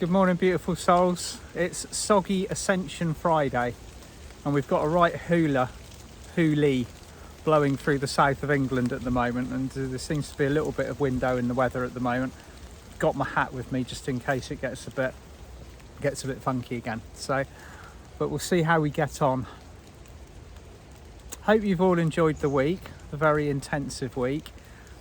Good morning, beautiful souls. It's soggy Ascension Friday, and we've got a right hoolie blowing through the south of England at the moment, and there seems to be a little bit of window in the weather at the moment. Got my hat with me just in case it gets a bit funky again. But we'll see how we get on. Hope you've all enjoyed the week, a very intensive week.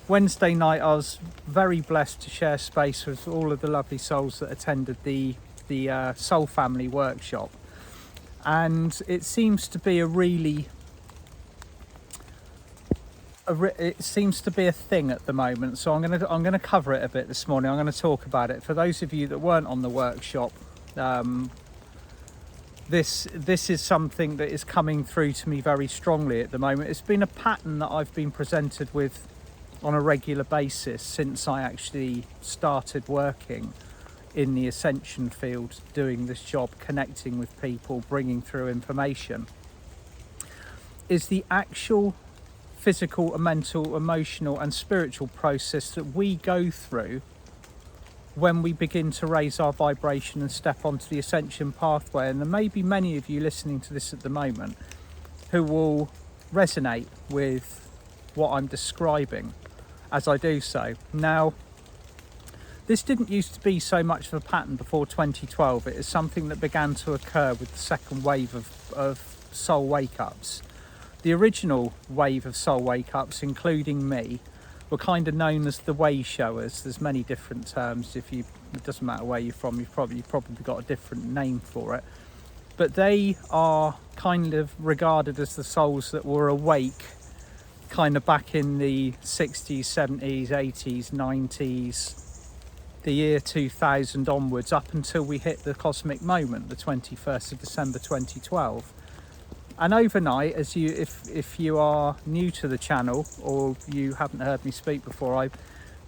Wednesday night I was very blessed to share space with all of the lovely souls that attended the Soul Family workshop, and it seems to be it seems to be a thing at the moment. So I'm gonna cover it a bit this morning. I'm going to talk about it. For those of you that weren't on the workshop, this is something that is coming through to me very strongly at the moment. It's been a pattern that I've been presented with on a regular basis since I actually started working in the Ascension field, doing this job, connecting with people, bringing through information, is the actual physical and mental, emotional and spiritual process that we go through when we begin to raise our vibration and step onto the Ascension pathway. And there may be many of you listening to this at the moment who will resonate with what I'm describing as I do so. Now, this didn't used to be so much of a pattern before 2012. It is something that began to occur with the second wave of soul wake-ups. The original wave of soul wake-ups, including me, were kind of known as the way showers. There's many different terms. It doesn't matter where you're from, you've probably got a different name for it. But they are kind of regarded as the souls that were awake kind of back in the 60s, 70s, 80s, 90s, the year 2000 onwards, up until we hit the cosmic moment, the 21st of December 2012. And overnight, if you are new to the channel or you haven't heard me speak before,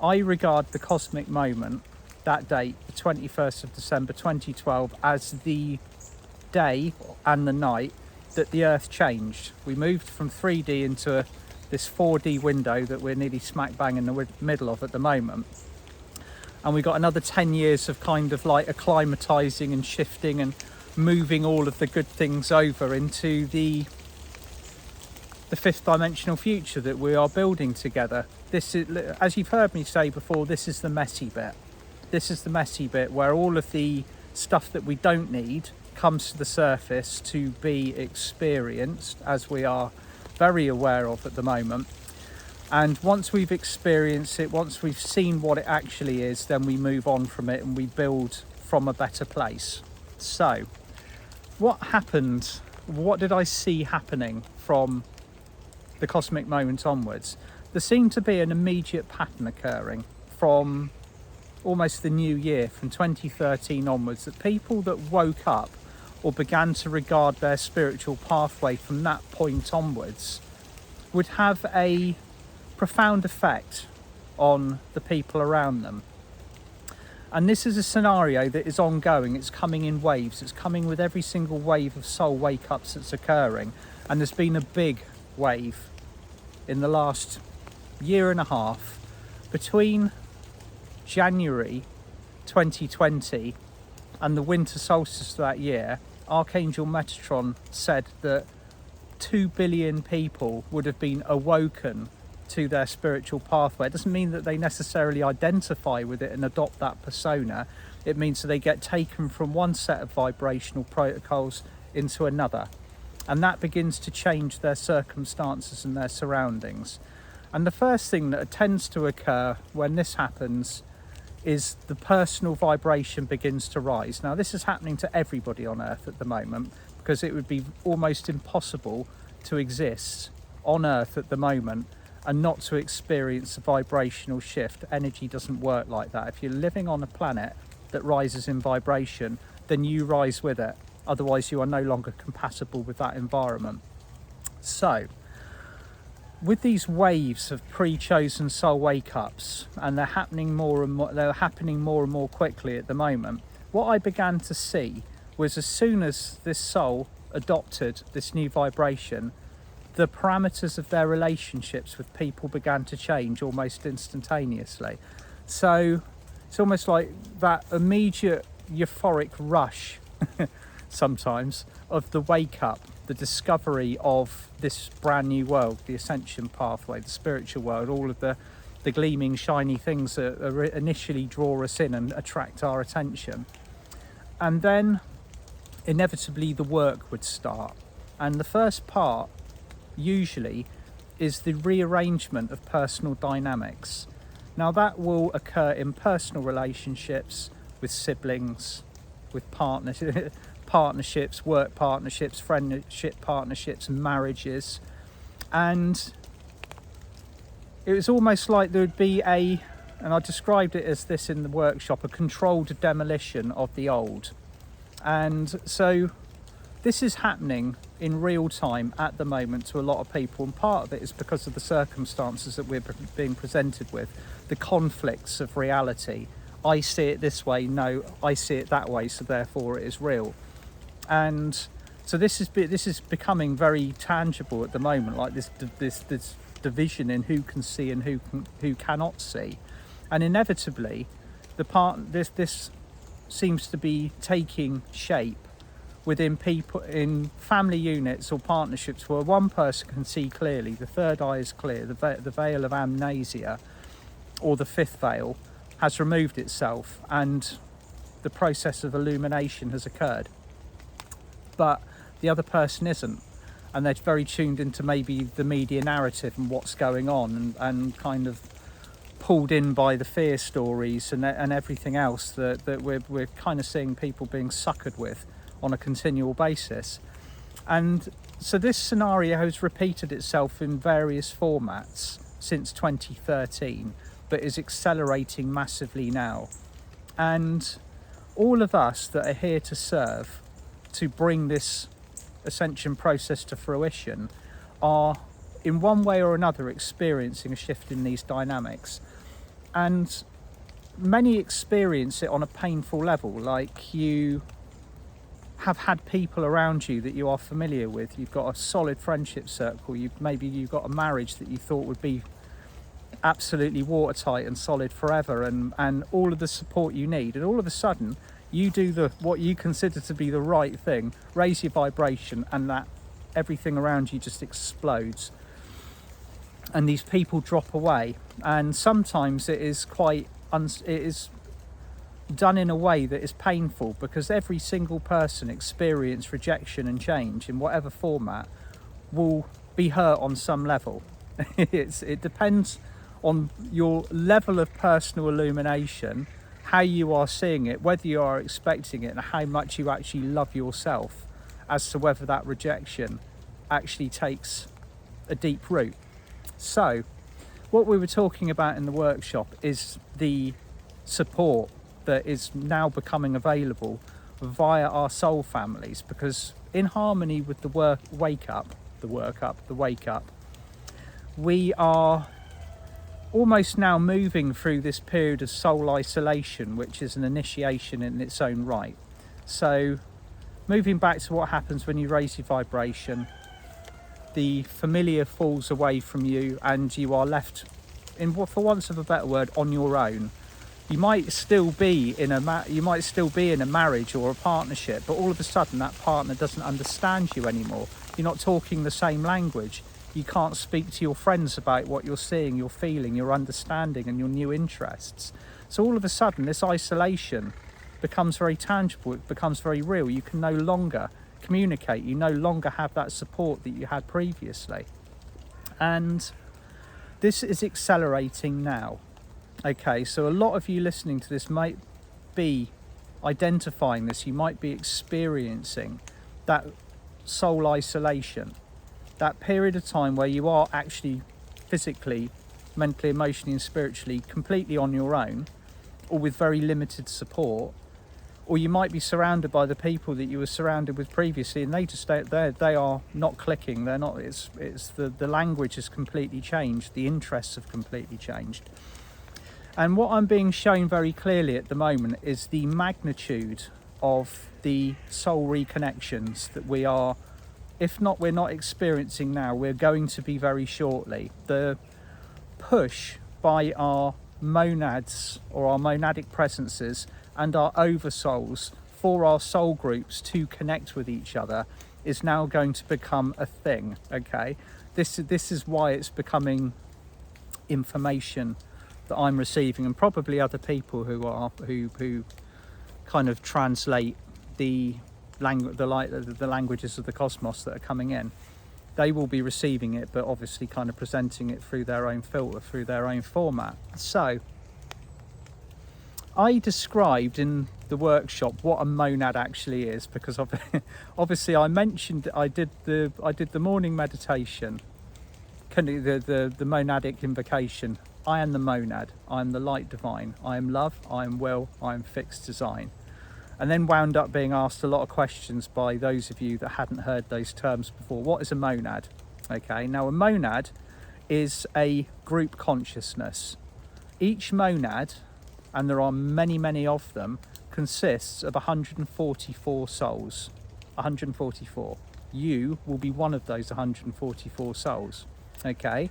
I regard the cosmic moment, that date, the 21st of December 2012, as the day and the night that the Earth changed. We moved from 3D into this 4D window that we're nearly smack bang in the middle of at the moment. And we got another 10 years of kind of like acclimatizing and shifting and moving all of the good things over into the fifth dimensional future that we are building together. This is, as you've heard me say before, this is the messy bit. This is the messy bit where all of the stuff that we don't need comes to the surface to be experienced, as we are very aware of at the moment. And once we've experienced it, once we've seen what it actually is, then we move on from it and we build from a better place. So what happened? What did I see happening from the cosmic moment onwards? There seemed to be an immediate pattern occurring from almost the new year, from 2013 onwards, that people that woke up or began to regard their spiritual pathway from that point onwards would have a profound effect on the people around them. And this is a scenario that is ongoing. It's coming in waves. It's coming with every single wave of soul wake-ups that's occurring. And there's been a big wave in the last year and a half. Between January 2020 and the winter solstice of that year, Archangel Metatron said that 2 billion people would have been awoken to their spiritual pathway. It doesn't mean that they necessarily identify with it and adopt that persona. It means that they get taken from one set of vibrational protocols into another, and that begins to change their circumstances and their surroundings. And the first thing that tends to occur when this happens is the personal vibration begins to rise. Now, this is happening to everybody on Earth at the moment, because it would be almost impossible to exist on Earth at the moment and not to experience a vibrational shift. Energy doesn't work like that. If you're living on a planet that rises in vibration, then you rise with it. Otherwise, you are no longer compatible with that environment. So, with these waves of pre-chosen soul wake-ups, and they're happening more and more quickly at the moment, what I began to see was, as soon as this soul adopted this new vibration, the parameters of their relationships with people began to change almost instantaneously. So it's almost like that immediate euphoric rush sometimes of the wake up, the discovery of this brand new world, the ascension pathway, the spiritual world, all of the gleaming shiny things that initially draw us in and attract our attention. And then inevitably the work would start, and the first part usually is the rearrangement of personal dynamics. Now that will occur in personal relationships, with siblings, with partnerships, work partnerships, friendship partnerships, marriages. And it was almost like there would be and I described it as this in the workshop, a controlled demolition of the old. And so this is happening in real time at the moment to a lot of people, and part of it is because of the circumstances that we're being presented with, the conflicts of reality. I see it this way, no, I see it that way, so therefore it is real. And so this is becoming very tangible at the moment, like this division in who can see and who cannot see. And inevitably this seems to be taking shape within people in family units or partnerships where one person can see clearly, the third eye is clear, the veil of amnesia or the fifth veil has removed itself and the process of illumination has occurred, but the other person isn't, and they're very tuned into maybe the media narrative and what's going on, and kind of pulled in by the fear stories and everything else that we're kind of seeing people being suckered with on a continual basis. And so this scenario has repeated itself in various formats since 2013, but is accelerating massively now. And all of us that are here to serve, to bring this ascension process to fruition, are in one way or another experiencing a shift in these dynamics. And many experience it on a painful level, like you have had people around you that you are familiar with, you've got a solid friendship circle, maybe you've got a marriage that you thought would be absolutely watertight and solid forever, and all of the support you need, and all of a sudden you do what you consider to be the right thing, raise your vibration, and that everything around you just explodes, and these people drop away. And sometimes it is done in a way that is painful, because every single person experience rejection and change in whatever format will be hurt on some level. It depends on your level of personal illumination, how you are seeing it, whether you are expecting it, and how much you actually love yourself, as to whether that rejection actually takes a deep root. So what we were talking about in the workshop is the support that is now becoming available via our soul families, because in harmony with the wake up, we are almost now moving through this period of soul isolation, which is an initiation in its own right. So moving back to what happens when you raise your vibration, the familiar falls away from you and you are left, for want of a better word, on your own. You might still be in a marriage or a partnership, but all of a sudden that partner doesn't understand you anymore. You're not talking the same language. You can't speak to your friends about what you're seeing, you're feeling, your understanding and your new interests. So all of a sudden this isolation becomes very tangible, it becomes very real. You can no longer communicate, you no longer have that support that you had previously. And this is accelerating now. Okay, so a lot of you listening to this might be identifying this, you might be experiencing that soul isolation, that period of time where you are actually physically, mentally, emotionally and spiritually completely on your own, or with very limited support. Or you might be surrounded by the people that you were surrounded with previously, and they just they are not clicking. They're not. It's the language has completely changed. The interests have completely changed. And what I'm being shown very clearly at the moment is the magnitude of the soul reconnections that we are, if not we're not experiencing now, we're going to be very shortly. The push by our monads or our monadic presences and our oversouls for our soul groups to connect with each other is now going to become a thing. Okay, this is why it's becoming information that I'm receiving, and probably other people who kind of translate the languages of the cosmos that are coming in. They will be receiving it, but obviously kind of presenting it through their own filter, through their own format. So I described in the workshop what a monad actually is, because obviously I mentioned I did the morning meditation, the monadic invocation. I am the monad, I am the light divine, I am love, I am will, I am fixed design. And then wound up being asked a lot of questions by those of you that hadn't heard those terms before. What is a monad? Okay, now a monad is a group consciousness. Each monad, and there are many, many of them, consists of 144 souls. 144. You will be one of those 144 souls. Okay,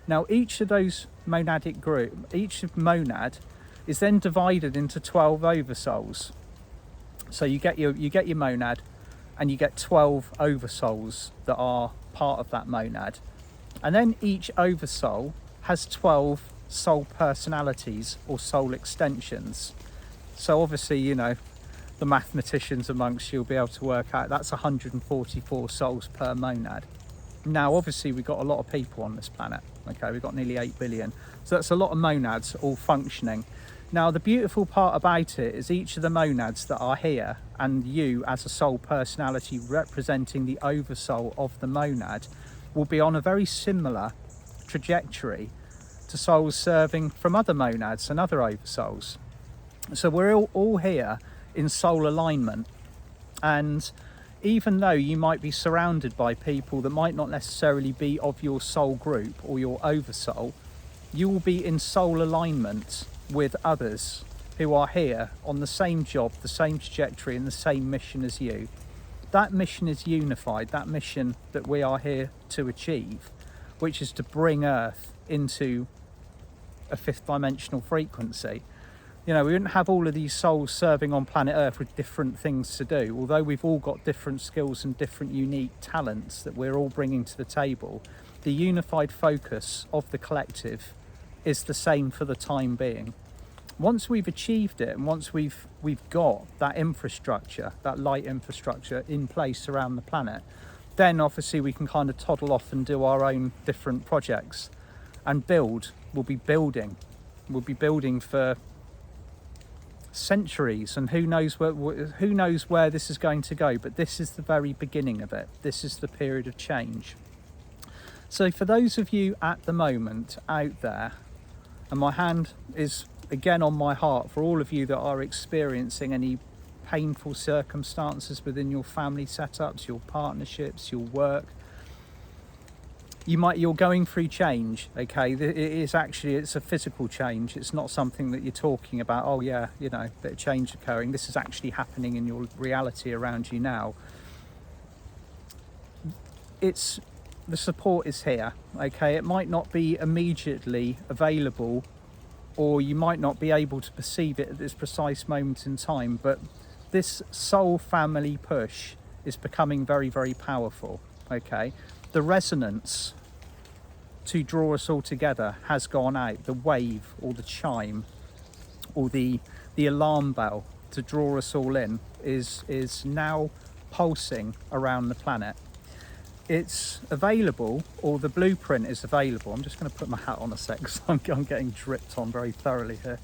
now each of those monadic group, each monad is then divided into 12 oversouls. So you get your monad, and you get 12 oversouls that are part of that monad, and then each oversoul has 12 soul personalities or soul extensions. So obviously, you know, the mathematicians amongst you will be able to work out that's 144 souls per monad. Now obviously we've got a lot of people on this planet. Okay, we've got nearly 8 billion, so that's a lot of monads all functioning. Now the beautiful part about it is each of the monads that are here, and you as a soul personality representing the oversoul of the monad, will be on a very similar trajectory to souls serving from other monads and other oversouls. So we're all here in soul alignment, and even though you might be surrounded by people that might not necessarily be of your soul group or your oversoul, you will be in soul alignment with others who are here on the same job, the same trajectory, and the same mission as you. That mission is unified, that mission that we are here to achieve, which is to bring Earth into a fifth dimensional frequency. You know, we wouldn't have all of these souls serving on planet Earth with different things to do. Although we've all got different skills and different unique talents that we're all bringing to the table, the unified focus of the collective is the same for the time being. Once we've achieved it, and once we've got that infrastructure, that light infrastructure in place around the planet, then obviously we can kind of toddle off and do our own different projects and build. We'll be building for centuries, and who knows where this is going to go, but this is the very beginning of it. This is the period of change. So for those of you at the moment out there, and my hand is again on my heart for all of you that are experiencing any painful circumstances within your family setups, your partnerships, your work, you're going through change. Okay, it's a physical change. It's not something that you're talking about, oh yeah, you know, bit of change occurring. This is actually happening in your reality around you now. The support is here. Okay, it might not be immediately available, or you might not be able to perceive it at this precise moment in time, but this soul family push is becoming very, very powerful. Okay, the resonance to draw us all together has gone out. The wave, or the chime, or the alarm bell to draw us all in is now pulsing around the planet. It's available, or the blueprint is available. I'm just going to put my hat on a sec because I'm getting dripped on very thoroughly here.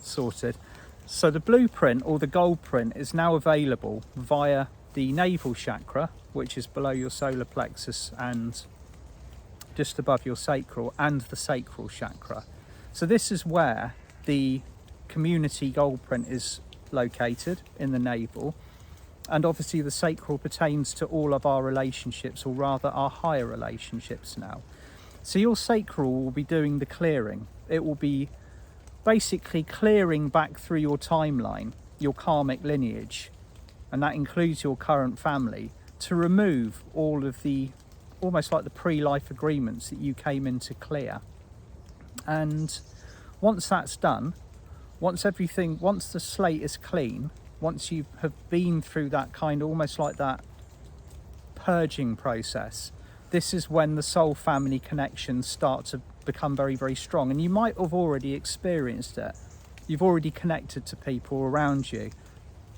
Sorted. So the blueprint, or the gold print, is now available via the navel chakra, which is below your solar plexus and just above your sacral, and the sacral chakra. So this is where the community gold print is located, in the navel, and obviously the sacral pertains to all of our relationships, or rather our higher relationships now. So your sacral will be doing the clearing. It will be basically clearing back through your timeline, your karmic lineage, and that includes your current family, to remove all of the, almost like the pre-life agreements that you came in to clear. And once that's done, once the slate is clean, once you have been through that kind of almost like that purging process, this is when the soul family connections start to become very, very strong. And you might have already experienced it. You've already connected to people around you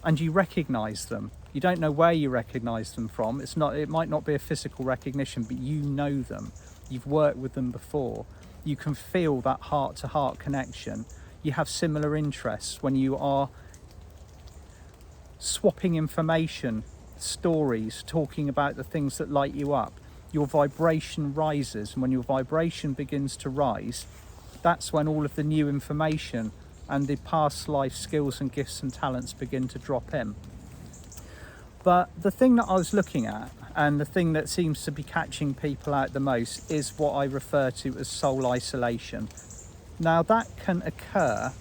and you recognize them. You don't know where you recognize them from. It might not be a physical recognition, but you know them. You've worked with them before. You can feel that heart-to-heart connection. You have similar interests when you are swapping information, stories, talking about the things that light you up. Your vibration rises, and when your vibration begins to rise, that's when all of the new information and the past life skills and gifts and talents begin to drop in. But the thing that I was looking at, and the thing that seems to be catching people out the most, is what I refer to as soul isolation. Now that can occur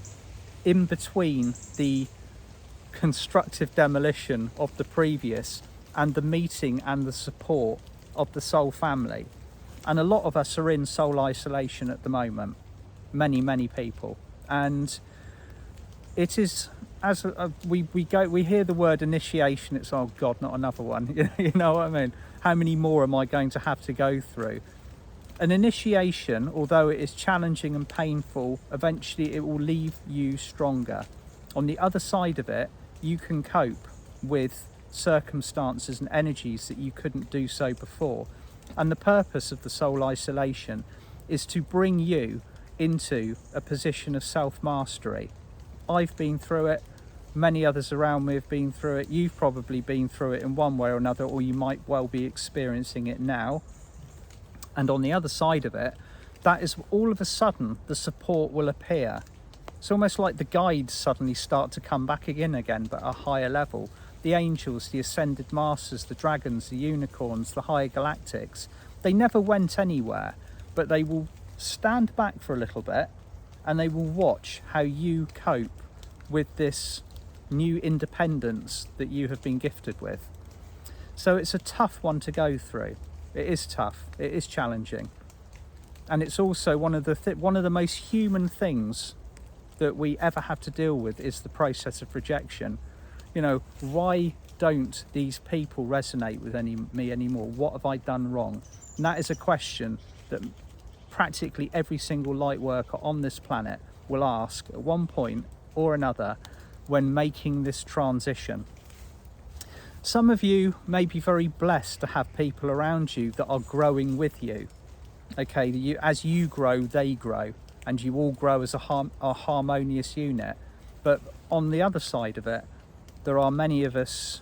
in between the constructive demolition of the previous and the meeting and the support of the soul family. And a lot of us are in soul isolation at the moment, many people. And it is, as we hear the word initiation, it's, oh God, not another one. You know what I mean? How many more am I going to have to go through? An initiation, although it is challenging and painful, eventually it will leave you stronger. On the other side of it, you can cope with circumstances and energies that you couldn't do so before. And the purpose of the soul isolation is to bring you into a position of self-mastery. I've been through it. Many others around me have been through it. You've probably been through it in one way or another, or you might well be experiencing it now. And on the other side of it, that is all of a sudden the support will appear. It's almost like the guides suddenly start to come back again, but at a higher level. The angels, the ascended masters, the dragons, the unicorns, the higher galactics, they never went anywhere, but they will stand back for a little bit and they will watch how you cope with this new independence that you have been gifted with. So it's a tough one to go through. It is tough, it is challenging. And it's also one of the most human things that we ever have to deal with is the process of rejection. You know, why don't these people resonate with me anymore? What have I done wrong? And that is a question that practically every single light worker on this planet will ask at one point or another when making this transition. Some of you may be very blessed to have people around you that are growing with you. Okay, as you grow, they grow, and you all grow as a harmonious unit. But on the other side of it, there are many of us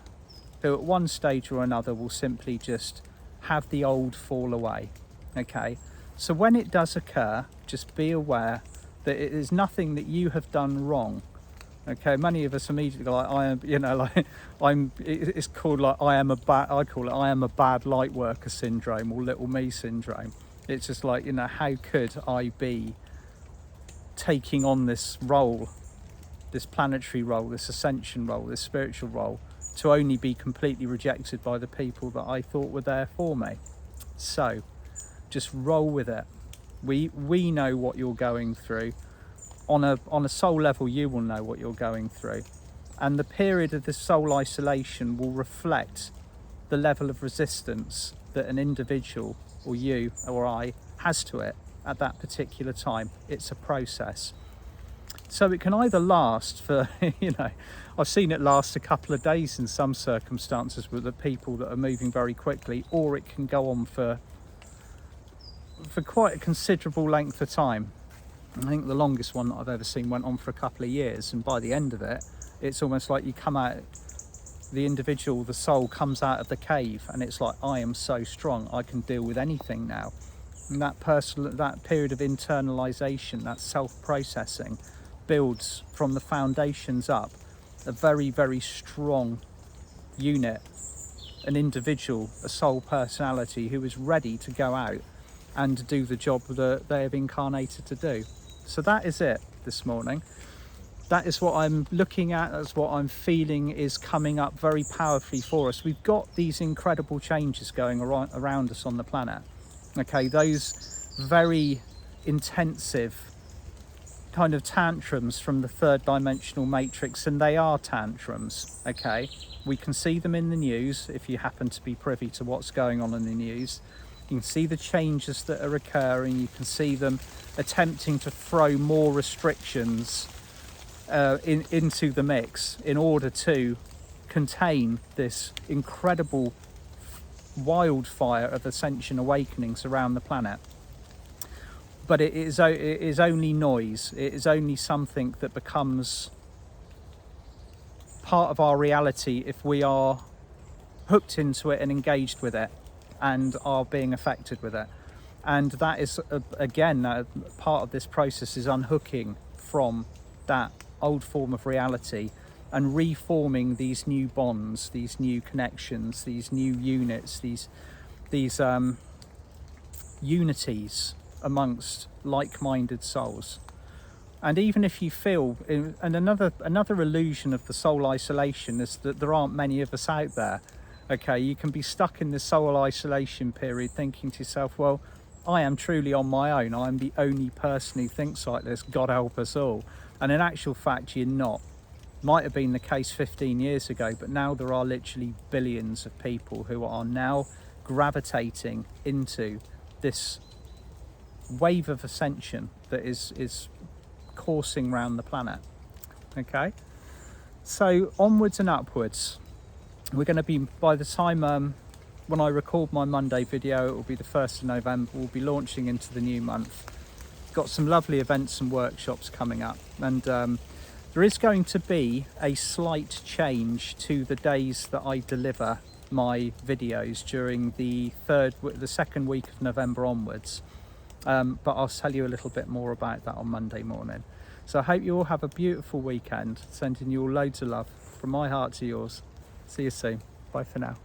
who at one stage or another will simply just have the old fall away. Okay, so when it does occur, just be aware that it is nothing that you have done wrong. Okay, many of us immediately go like, it's called like I call it I am a bad light worker syndrome, or little me syndrome. It's just like, how could I be taking on this role, this planetary role, this ascension role, this spiritual role, to only be completely rejected by the people that I thought were there for me. So just roll with it. We know what you're going through. On a soul level, you will know what you're going through. And the period of this soul isolation will reflect the level of resistance that an individual, or you or I, has to it at that particular time. It's a process. So it can either last for, I've seen it last a couple of days in some circumstances with the people that are moving very quickly, or it can go on for quite a considerable length of time. I think the longest one that I've ever seen went on for a couple of years, and by the end of it, it's almost like you come out, the individual, the soul comes out of the cave, and it's like, I am so strong, I can deal with anything now. And that period of internalization, that self-processing, builds from the foundations up a very, very strong unit, an individual, a soul personality who is ready to go out and do the job that they have incarnated to do. So that is it this morning. That is what I'm looking at, that's what I'm feeling is coming up very powerfully for us. We've got these incredible changes going around us on the planet. Okay, those very intensive kind of tantrums from the third dimensional matrix, and they are tantrums, okay? We can see them in the news if you happen to be privy to what's going on in the news. You can see the changes that are occurring. You can see them attempting to throw more restrictions into the mix in order to contain this incredible wildfire of ascension awakenings around the planet. But it is only noise. It is only something that becomes part of our reality if we are hooked into it and engaged with it and are being affected with it. And that is, again, part of this process is unhooking from that old form of reality and reforming these new bonds, these new connections, these new units, these unities amongst like-minded souls. And even if you feel, and another illusion of the soul isolation is that there aren't many of us out there. Okay, you can be stuck in this soul isolation period thinking to yourself, well, I am truly on my own. I'm the only person who thinks like this. God help us all. And in actual fact, you're not. Might have been the case 15 years ago, but now there are literally billions of people who are now gravitating into this wave of ascension that is coursing around the planet. Okay, so onwards and upwards. We're going to be, by the time when I record my Monday video, it will be the 1st of November. We'll be launching into the new month. Got some lovely events and workshops coming up, and there is going to be a slight change to the days that I deliver my videos during the second week of November onwards. But I'll tell you a little bit more about that on Monday morning. So I hope you all have a beautiful weekend. Sending you all loads of love from my heart to yours. See you soon. Bye for now.